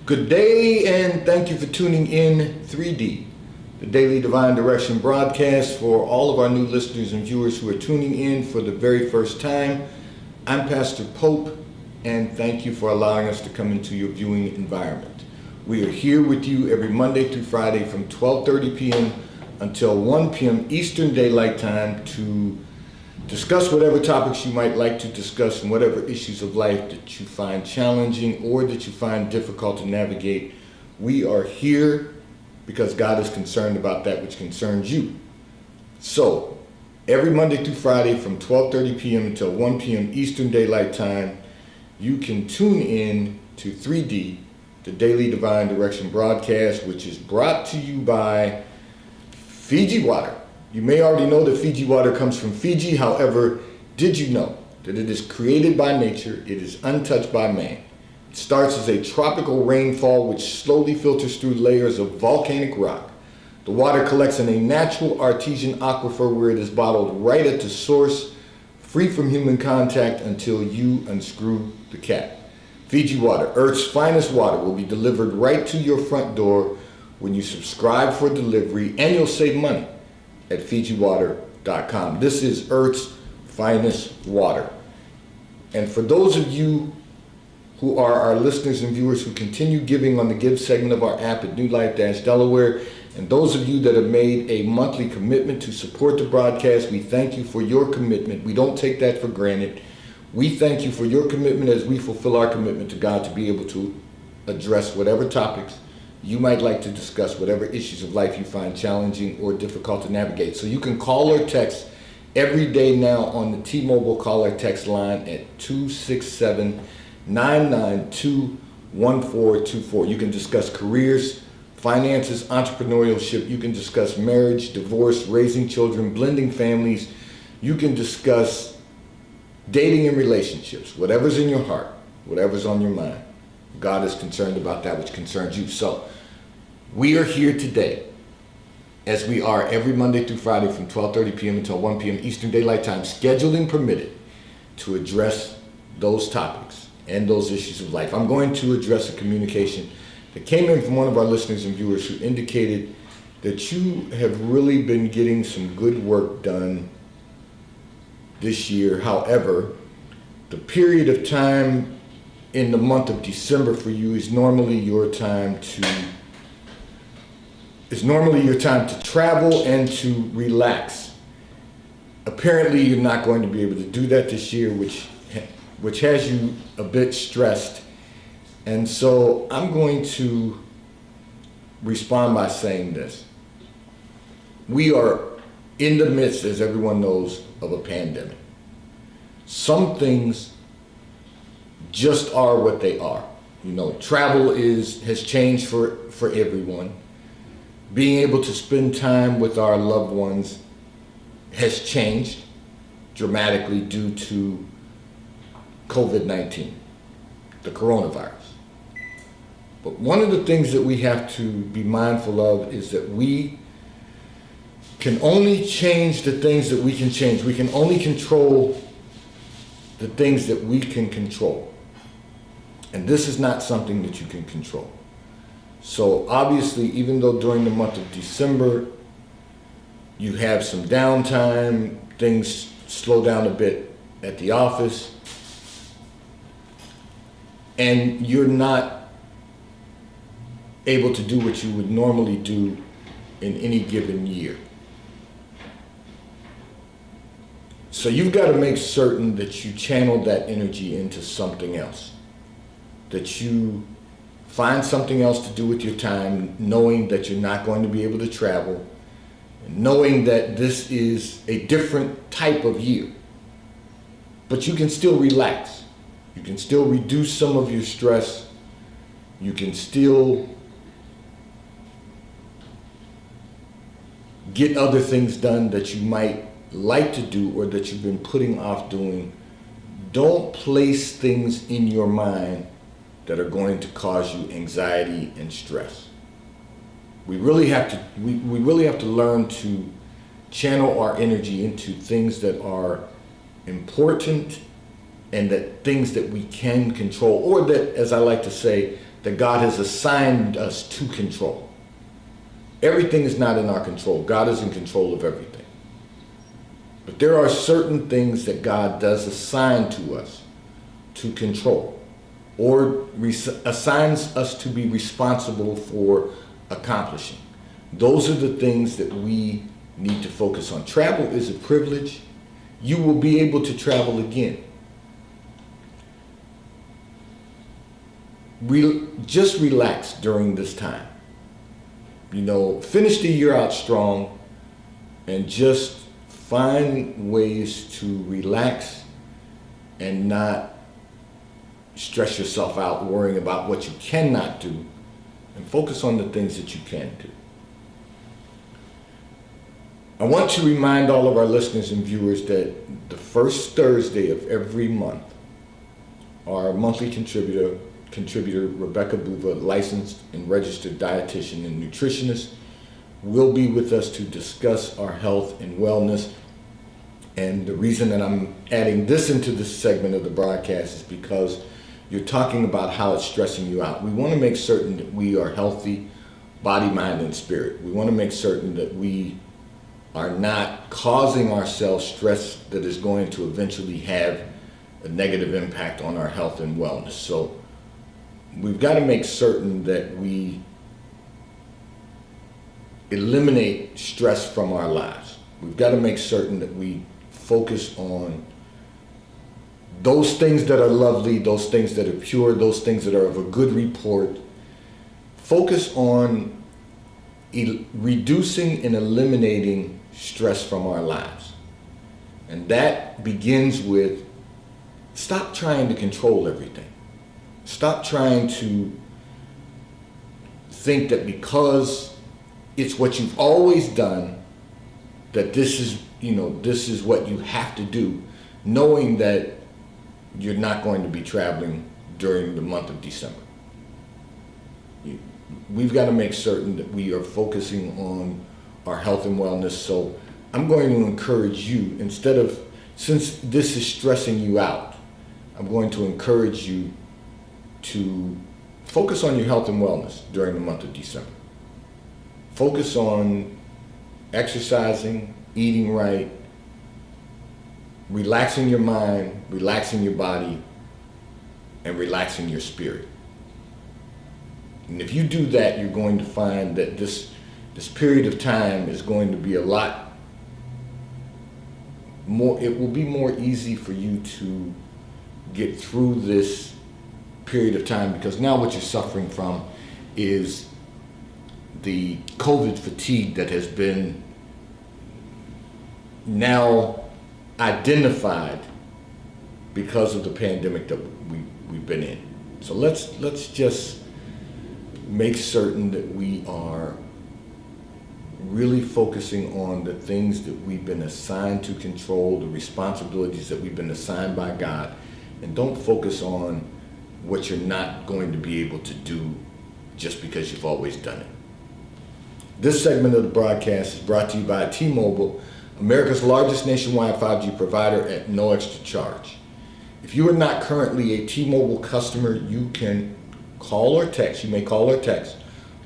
Good day, and thank you for tuning in 3D, the Daily Divine Direction broadcast. For all of our new listeners and viewers who are tuning in for the very first time, I'm Pastor Pope, and thank you for allowing us to come into your viewing environment. We are here with you every Monday through Friday from 12:30 p.m. until 1 p.m. Eastern Daylight Time to discuss whatever topics you might like to discuss and whatever issues of life that you find challenging or that you find difficult to navigate. We are here because God is concerned about that which concerns you. So, every Monday through Friday from 12:30 p.m. until 1 p.m. Eastern Daylight Time, you can tune in to 3D, the Daily Divine Direction broadcast, which is brought to you by Fiji Water. You may already know that Fiji water comes from Fiji. However, did you know that it is created by nature? It is untouched by man. It starts as a tropical rainfall which slowly filters through layers of volcanic rock. The water collects in a natural artesian aquifer where it is bottled right at the source, free from human contact until you unscrew the cap. Fiji Water, Earth's finest water, will be delivered right to your front door when you subscribe for delivery, and you'll save money at FijiWater.com. This is Earth's finest water. And for those of you who are our listeners and viewers who continue giving on the Give segment of our app at New Life-Delaware, and those of you that have made a monthly commitment to support the broadcast, we thank you for your commitment. We don't take that for granted. We thank you for your commitment as we fulfill our commitment to God to be able to address whatever topics you might like to discuss, whatever issues of life you find challenging or difficult to navigate. So you can call or text every day now on the T-Mobile call or text line at 267-992-1424. You can discuss careers, finances, entrepreneurship. You can discuss marriage, divorce, raising children, blending families. You can discuss dating and relationships. Whatever's in your heart, whatever's on your mind. God is concerned about that which concerns you. So, we are here today, as we are every Monday through Friday from 12:30 p.m. until 1 p.m. Eastern Daylight Time, scheduling permitted, to address those topics and those issues of life. I'm going to address a communication that came in from one of our listeners and viewers who indicated that you have really been getting some good work done this year. However, the period of time in the month of December for you is normally your time to travel and to relax. Apparently, you're not going to be able to do that this year, which has you a bit stressed. And so I'm going to respond by saying this. We are in the midst, as everyone knows, of a pandemic. Some things just are what they are. You know, travel has changed for everyone. Being able to spend time with our loved ones has changed dramatically due to COVID-19, the coronavirus. But one of the things that we have to be mindful of is that we can only change the things that we can change. We can only control the things that we can control. And this is not something that you can control. So obviously, even though during the month of December, you have some downtime, things slow down a bit at the office, and you're not able to do what you would normally do in any given year. So you've got to make certain that you channel that energy into something else. That you find something else to do with your time, knowing that you're not going to be able to travel, and knowing that this is a different type of year. But you can still relax. You can still reduce some of your stress. You can still get other things done that you might like to do or that you've been putting off doing. Don't place things in your mind that are going to cause you anxiety and stress. We really have to learn to channel our energy into things that are important and that things that we can control, or that, as I like to say, that God has assigned us to control. Everything is not in our control. God is in control of everything. But there are certain things that God does assign to us to control, or assigns us to be responsible for accomplishing. Those are the things that we need to focus on. Travel is a privilege. You will be able to travel again. Just relax during this time. Finish the year out strong and just find ways to relax and not stress yourself out worrying about what you cannot do, and focus on the things that you can do. I want to remind all of our listeners and viewers that the first Thursday of every month, our monthly contributor Rebecca Buva, licensed and registered dietitian and nutritionist, will be with us to discuss our health and wellness. And the reason that I'm adding this into this segment of the broadcast is because you're talking about how it's stressing you out. We want to make certain that we are healthy, body, mind, and spirit. We want to make certain that we are not causing ourselves stress that is going to eventually have a negative impact on our health and wellness. So we've got to make certain that we eliminate stress from our lives. We've got to make certain that we focus on those things that are lovely, those things that are pure, those things that are of a good report. Focus on reducing and eliminating stress from our lives. And that begins with stop trying to control everything. Stop trying to think that because it's what you've always done, that this is what you have to do, knowing that you're not going to be traveling during the month of December. We've got to make certain that we are focusing on our health and wellness. So I'm going to encourage you, since this is stressing you out, I'm going to encourage you to focus on your health and wellness during the month of December. Focus on exercising, eating right, relaxing your mind, relaxing your body, and relaxing your spirit. And if you do that, you're going to find that this period of time is going to be a lot more, it will be more easy for you to get through this period of time, because now what you're suffering from is the COVID fatigue that has been now identified because of the pandemic that we've been in. So let's just make certain that we are really focusing on the things that we've been assigned to control, the responsibilities that we've been assigned by God, and don't focus on what you're not going to be able to do just because you've always done it. This segment of the broadcast is brought to you by T-Mobile, America's largest nationwide 5G provider at no extra charge. If you are not currently a T-Mobile customer, you can call or text. You may call or text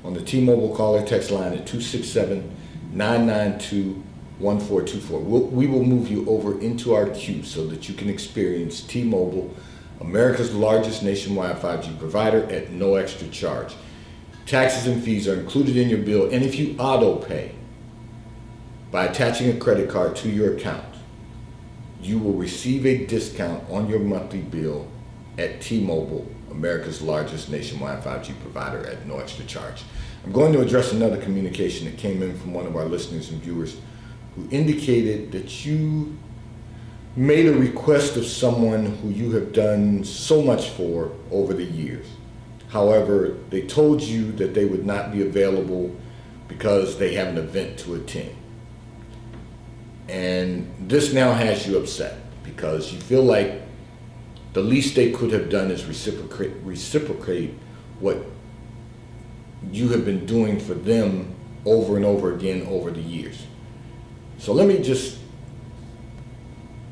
on the T-Mobile call or text line at 267-992-1424. We will move you over into our queue so that you can experience T-Mobile, America's largest nationwide 5G provider at no extra charge. Taxes and fees are included in your bill, and if you auto pay by attaching a credit card to your account, you will receive a discount on your monthly bill at T-Mobile, America's largest nationwide 5G provider at no extra charge. I'm going to address another communication that came in from one of our listeners and viewers who indicated that you made a request of someone who you have done so much for over the years. However, they told you that they would not be available because they have an event to attend. And this now has you upset because you feel like the least they could have done is reciprocate what you have been doing for them over and over again over the years. So let me just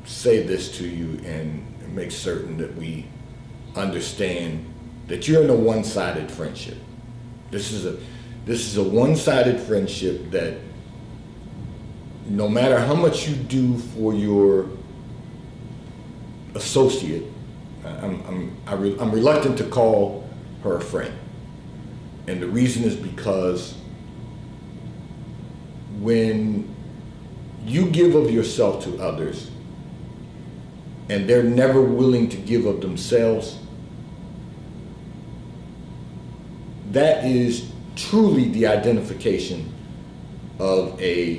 say this to you and make certain that we understand that you're in a one-sided friendship. This is a one-sided friendship that no matter how much you do for your associate, I'm reluctant to call her a friend. And the reason is because when you give of yourself to others and they're never willing to give of themselves, that is truly the identification of a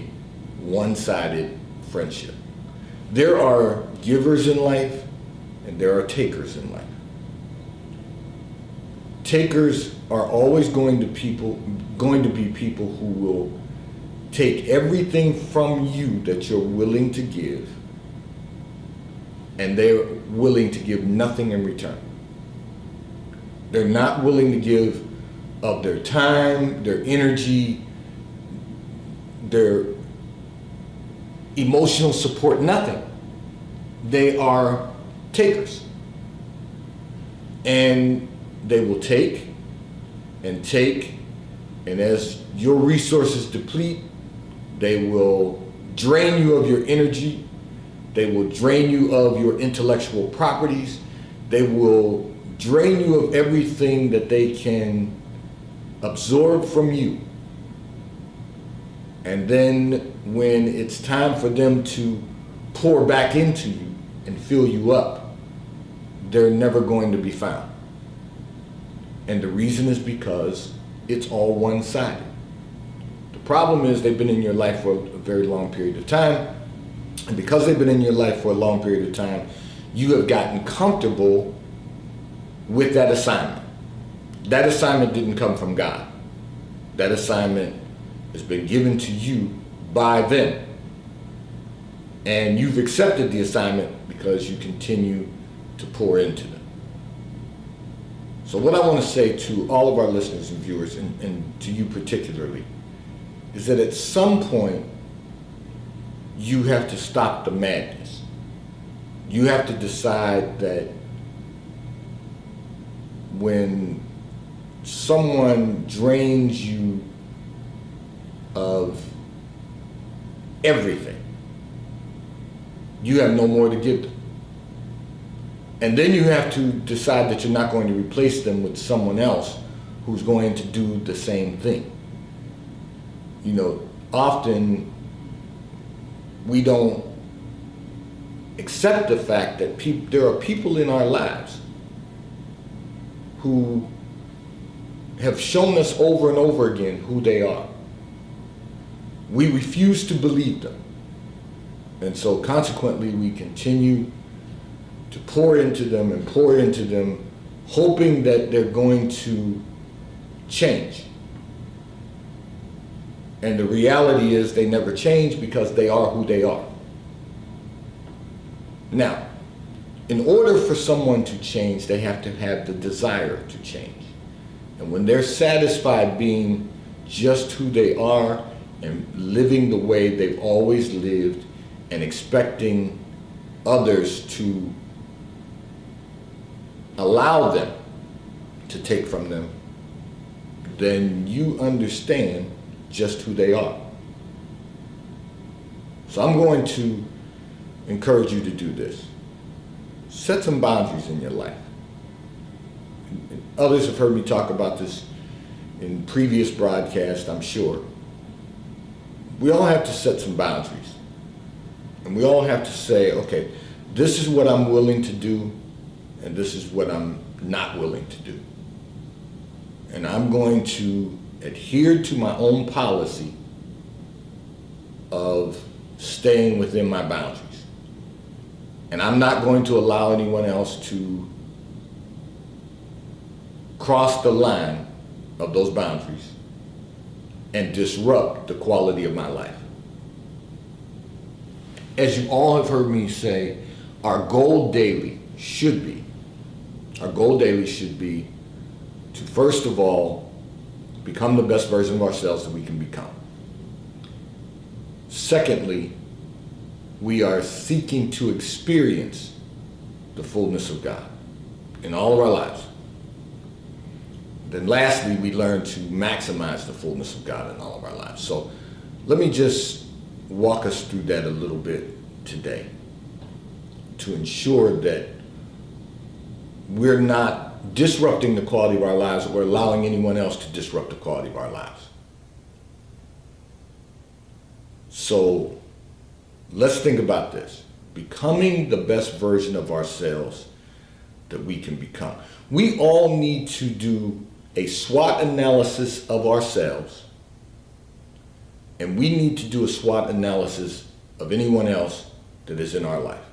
one-sided friendship. There are givers in life and there are takers in life. Takers are always going to be people who will take everything from you that you're willing to give, and they're willing to give nothing in return. They're not willing to give of their time, their energy, their emotional support, nothing. They are takers. And they will take, and as your resources deplete, they will drain you of your energy, they will drain you of your intellectual properties, they will drain you of everything that they can absorb from you. And then when it's time for them to pour back into you and fill you up, they're never going to be found. And the reason is because it's all one-sided. The problem is they've been in your life for a very long period of time. And because they've been in your life for a long period of time, you have gotten comfortable with that assignment. That assignment didn't come from God. That assignment has been given to you by them. And you've accepted the assignment because you continue to pour into them. So what I want to say to all of our listeners and viewers, and to you particularly, is that at some point, you have to stop the madness. You have to decide that when someone drains you of everything, you have no more to give them. And then you have to decide that you're not going to replace them with someone else who's going to do the same thing. You know, often we don't accept the fact that there are people in our lives who have shown us over and over again who they are. We refuse to believe them. And so consequently, we continue to pour into them, hoping that they're going to change. And the reality is they never change because they are who they are. Now, in order for someone to change, they have to have the desire to change. And when they're satisfied being just who they are and living the way they've always lived and expecting others to allow them to take from them, then you understand just who they are. So I'm going to encourage you to do this. Set some boundaries in your life. Others have heard me talk about this in previous broadcasts, I'm sure. We all have to set some boundaries. And we all have to say, okay, this is what I'm willing to do, and this is what I'm not willing to do. And I'm going to adhere to my own policy of staying within my boundaries. And I'm not going to allow anyone else to cross the line of those boundaries and disrupt the quality of my life. As you all have heard me say, our goal daily should be to, first of all, become the best version of ourselves that we can become. Secondly, we are seeking to experience the fullness of God in all of our lives. then lastly, we learn to maximize the fullness of God in all of our lives. So let me just walk us through that a little bit today to ensure that we're not disrupting the quality of our lives or allowing anyone else to disrupt the quality of our lives. So let's think about this. Becoming the best version of ourselves that we can become. We all need to do a SWOT analysis of ourselves, and we need to do a SWOT analysis of anyone else that is in our life.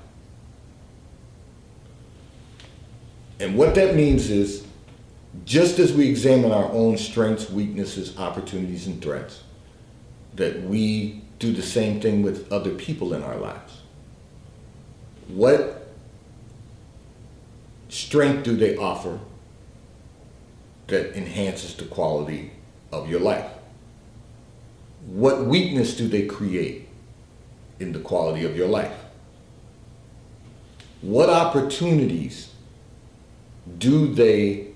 And what that means is, just as we examine our own strengths, weaknesses, opportunities, and threats, that we do the same thing with other people in our lives. What strength do they offer that enhances the quality of your life? What weakness do they create in the quality of your life? What opportunities do they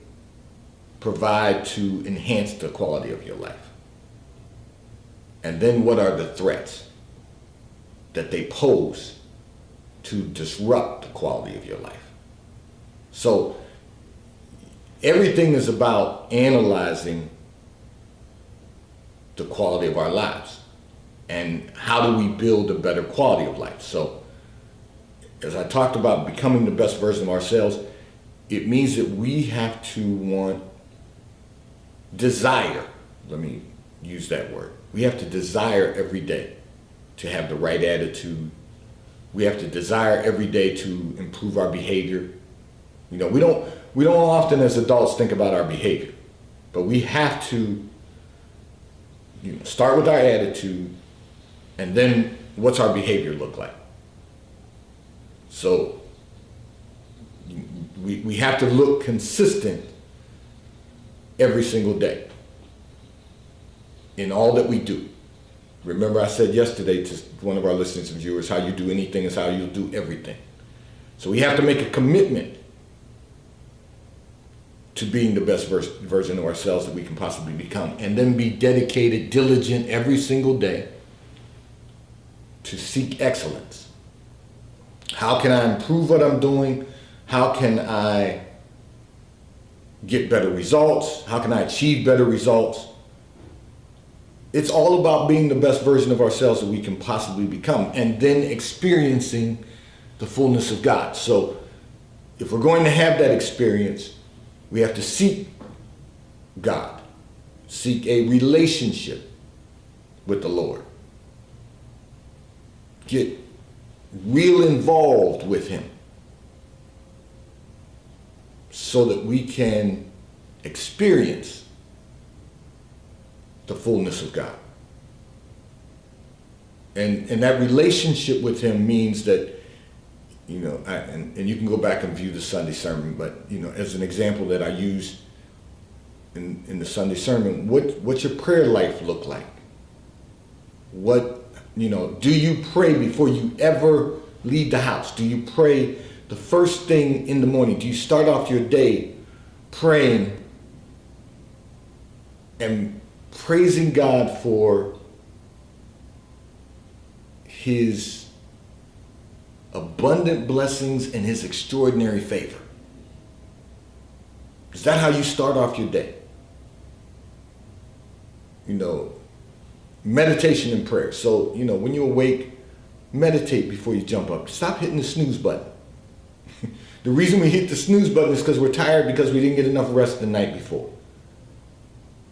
provide to enhance the quality of your life? And then what are the threats that they pose to disrupt the quality of your life? So everything is about analyzing the quality of our lives and how do we build a better quality of life. So as I talked about becoming the best version of ourselves, it means that we have to desire, let me use that word. We have to desire every day to have the right attitude. We have to desire every day to improve our behavior. You know, we don't often as adults think about our behavior, but we have to start with our attitude, and then what's our behavior look like? So we have to look consistent every single day in all that we do. Remember I said yesterday to one of our listeners and viewers, how you do anything is how you'll do everything. So we have to make a commitment to being the best version of ourselves that we can possibly become, and then be dedicated, diligent every single day to seek excellence. How can I improve what I'm doing? How can I get better results? How can I achieve better results? It's all about being the best version of ourselves that we can possibly become, and then experiencing the fullness of God. So if we're going to have that experience, we have to seek God, seek a relationship with the Lord, get real involved with Him so that we can experience the fullness of God. And that relationship with Him means that, and you can go back and view the Sunday sermon, but, as an example that I use in the Sunday sermon, what's your prayer life look like? Do you pray before you ever leave the house? Do you pray the first thing in the morning? Do you start off your day praying and praising God for His abundant blessings and His extraordinary favor? Is that how you start off your day? Meditation and prayer. So, when you awake, meditate before you jump up. Stop hitting the snooze button. The reason we hit the snooze button is because we're tired, because we didn't get enough rest the night before.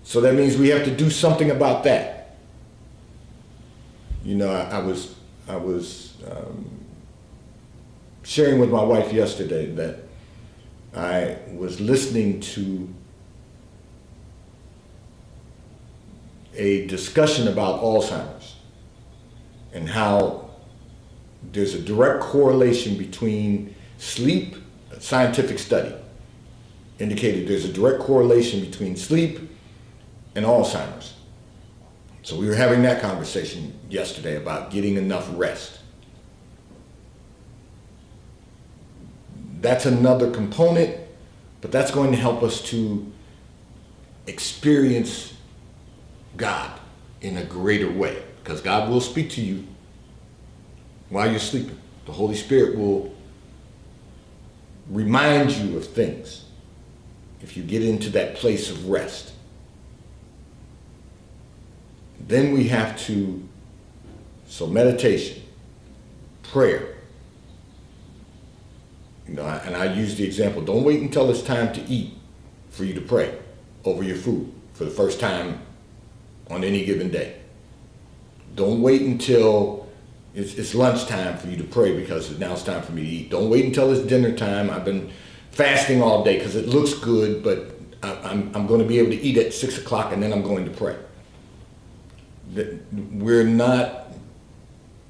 So that means we have to do something about that. I was sharing with my wife yesterday that I was listening to a discussion about Alzheimer's and how there's a direct correlation between sleep. A scientific study indicated there's a direct correlation between sleep and Alzheimer's. So we were having that conversation yesterday about getting enough rest. That's another component, but that's going to help us to experience God in a greater way, because God will speak to you while you're sleeping. The Holy Spirit will remind you of things if you get into that place of rest. Then we have to, so meditation, prayer. And I use the example, don't wait until it's time to eat for you to pray over your food for the first time on any given day. Don't wait until it's lunchtime for you to pray because now it's time for me to eat. Don't wait until it's dinner time. I've been fasting all day because it looks good, but I'm going to be able to eat at 6 o'clock and then I'm going to pray. We're not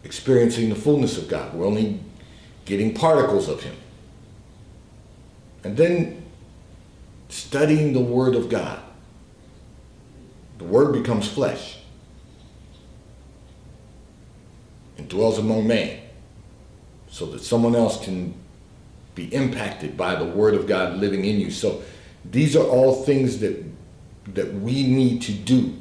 experiencing the fullness of God. We're only getting particles of Him. And then studying the Word of God. The Word becomes flesh and dwells among man so that someone else can be impacted by the Word of God living in you. So these are all things that we need to do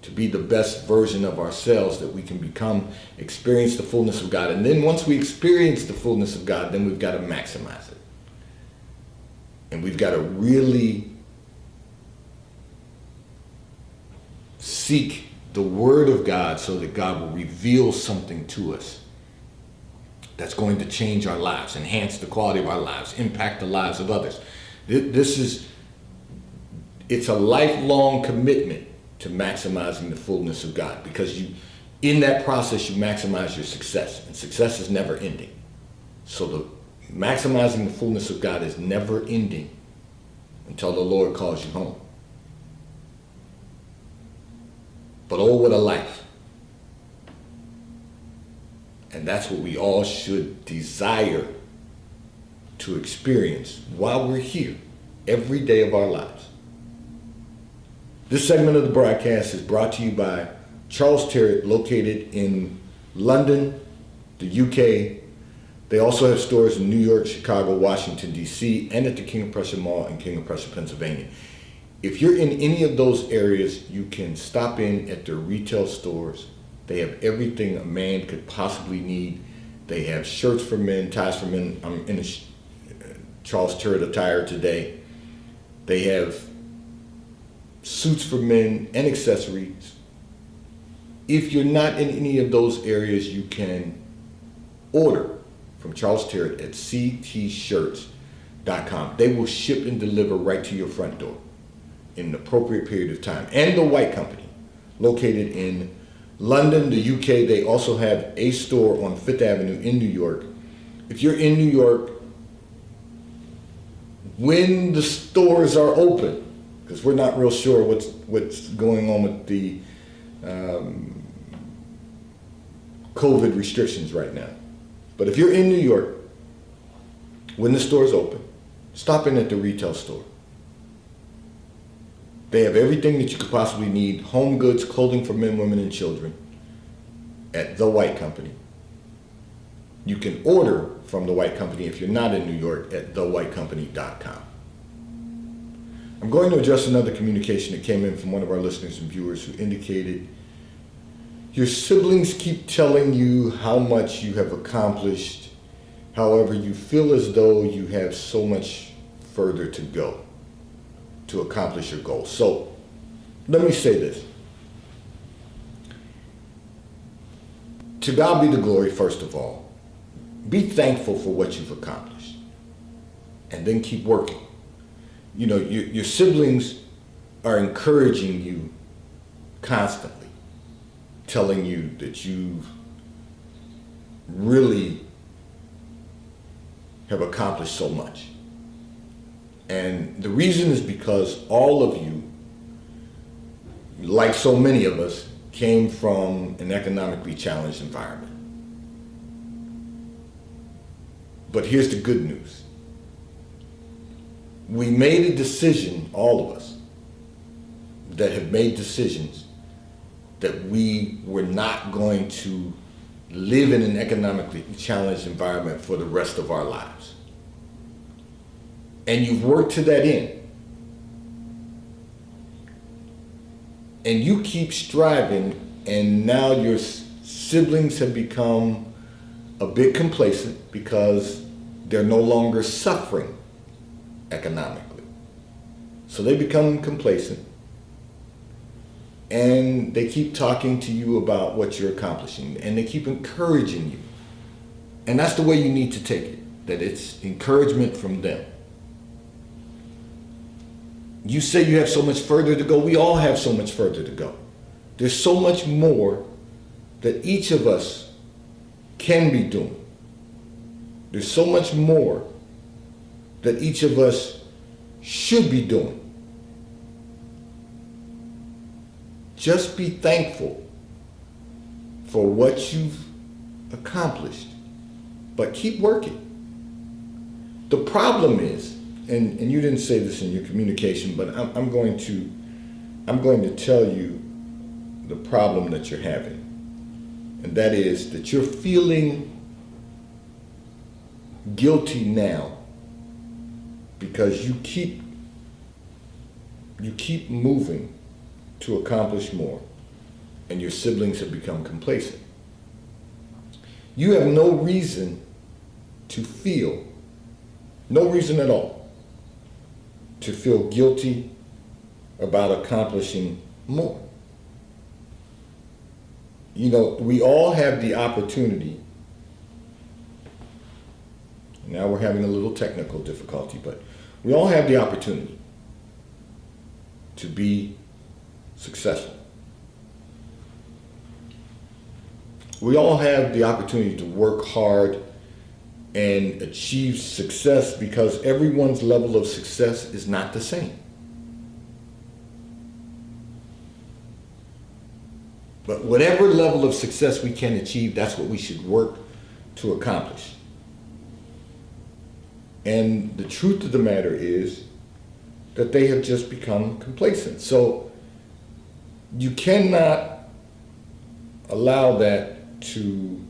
to be the best version of ourselves that we can become, experience the fullness of God. And then once we experience the fullness of God, then we've got to maximize it. And we've got to really seek the Word of God so that God will reveal something to us that's going to change our lives, enhance the quality of our lives, impact the lives of others. It's a lifelong commitment to maximizing the fullness of God, because in that process you maximize your success, and success is never ending. So the maximizing the fullness of God is never ending until the Lord calls you home. But oh, what a life. And that's what we all should desire to experience while we're here, every day of our lives. This segment of the broadcast is brought to you by Charles Terrett, located in London, the UK. They also have stores in New York, Chicago, Washington, D.C., and at the King of Prussia Mall in King of Prussia, Pennsylvania. If you're in any of those areas, you can stop in at their retail stores. They have everything a man could possibly need. They have shirts for men, ties for men. I'm in a Charles Terrett attire today. They have suits for men and accessories. If you're not in any of those areas, you can order from Charles Terrett at ctshirts.com. They will ship and deliver right to your front door in an appropriate period of time. And the White Company, located in London, the UK. They also have a store on Fifth Avenue in New York. If you're in New York, when the stores are open, because we're not real sure what's going on with the COVID restrictions right now. But if you're in New York, when the store's open, stop in at the retail store. They have everything that you could possibly need, home goods, clothing for men, women, and children at The White Company. You can order from The White Company if you're not in New York at thewhitecompany.com. I'm going to address another communication that came in from one of our listeners and viewers who indicated, your siblings keep telling you how much you have accomplished. However, you feel as though you have so much further to go to accomplish your goals. So let me say this. To God be the glory, first of all. Be thankful for what you've accomplished. And then keep working. You know, your siblings are encouraging you constantly, telling you that you really have accomplished so much. And the reason is because all of you, like so many of us, came from an economically challenged environment. But here's the good news. We made a decision, all of us, that have made decisions that we were not going to live in an economically challenged environment for the rest of our lives. And you've worked to that end. and you keep striving, and now your siblings have become a bit complacent because they're no longer suffering economically. So they become complacent, and they keep talking to you about what you're accomplishing, and they keep encouraging you. And that's the way you need to take it, that it's encouragement from them. You say you have so much further to go. We all have so much further to go. There's so much more that each of us can be doing. There's so much more that each of us should be doing. Just be thankful for what you've accomplished, but keep working. The problem is, and you didn't say this in your communication, but I'm going to tell you the problem that you're having. And that is that you're feeling guilty now because you keep moving to accomplish more, and your siblings have become complacent. You have no reason to feel, no reason at all, to feel guilty about accomplishing more. You know, we all have the opportunity. Now we're having a little technical difficulty, but we all have the opportunity to be successful. We all have the opportunity to work hard and achieve success because everyone's level of success is not the same. But whatever level of success we can achieve, that's what we should work to accomplish. And the truth of the matter is that they have just become complacent. So you cannot allow that to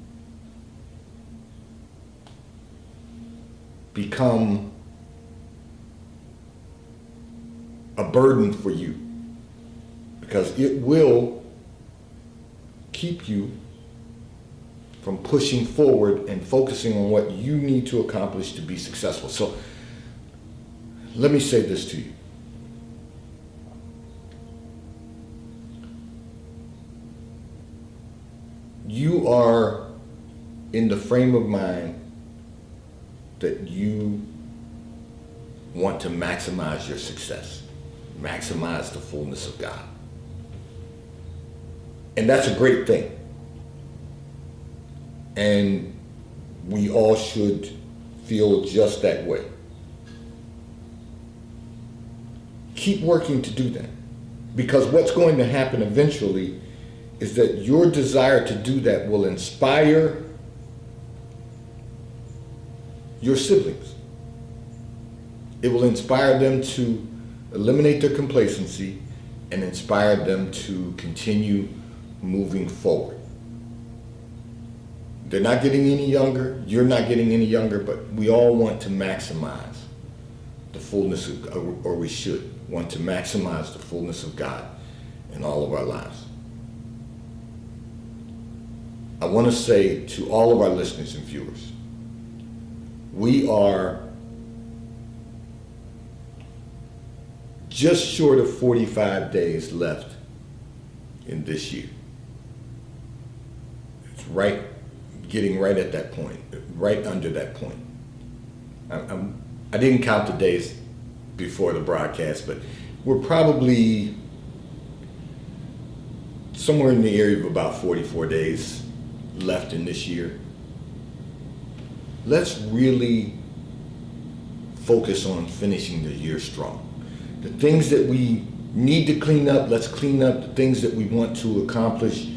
become a burden for you, because it will keep you from pushing forward and focusing on what you need to accomplish to be successful. So let me say this to you. You are in the frame of mind that you want to maximize your success, maximize the fullness of God. And that's a great thing. And we all should feel just that way. Keep working to do that, because what's going to happen eventually is that your desire to do that will inspire your siblings. It will inspire them to eliminate their complacency and inspire them to continue moving forward. They're not getting any younger, you're not getting any younger, but we all want to maximize the fullness of, or we should want to maximize the fullness of God in all of our lives. I want to say to all of our listeners and viewers, we are just short of 45 days left in this year. It's getting right at that point, right under that point. I didn't count the days before the broadcast, but we're probably somewhere in the area of about 44 days left in this year. Let's really focus on finishing the year strong. The things that we need to clean up, let's clean up. The things that we want to accomplish,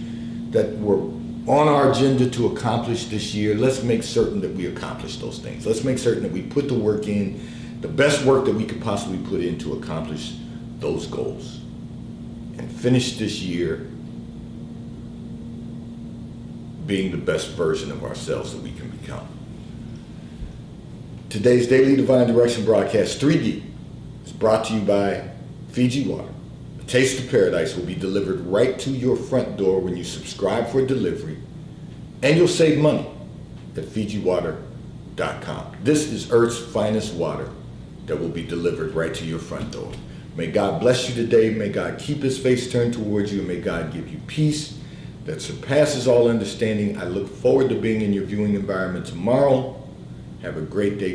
that were on our agenda to accomplish this year, let's make certain that we accomplish those things. Let's make certain that we put the work in, the best work that we could possibly put in to accomplish those goals, and finish this year being the best version of ourselves that we can become. Today's Daily Divine Direction broadcast 3D is brought to you by Fiji Water, a Taste of Paradise will be delivered right to your front door when you subscribe for delivery, and you'll save money at FijiWater.com. This is Earth's finest water that will be delivered right to your front door. May God bless you today. May God keep his face turned towards you, and may God give you peace that surpasses all understanding. I look forward to being in your viewing environment tomorrow. Have a great day.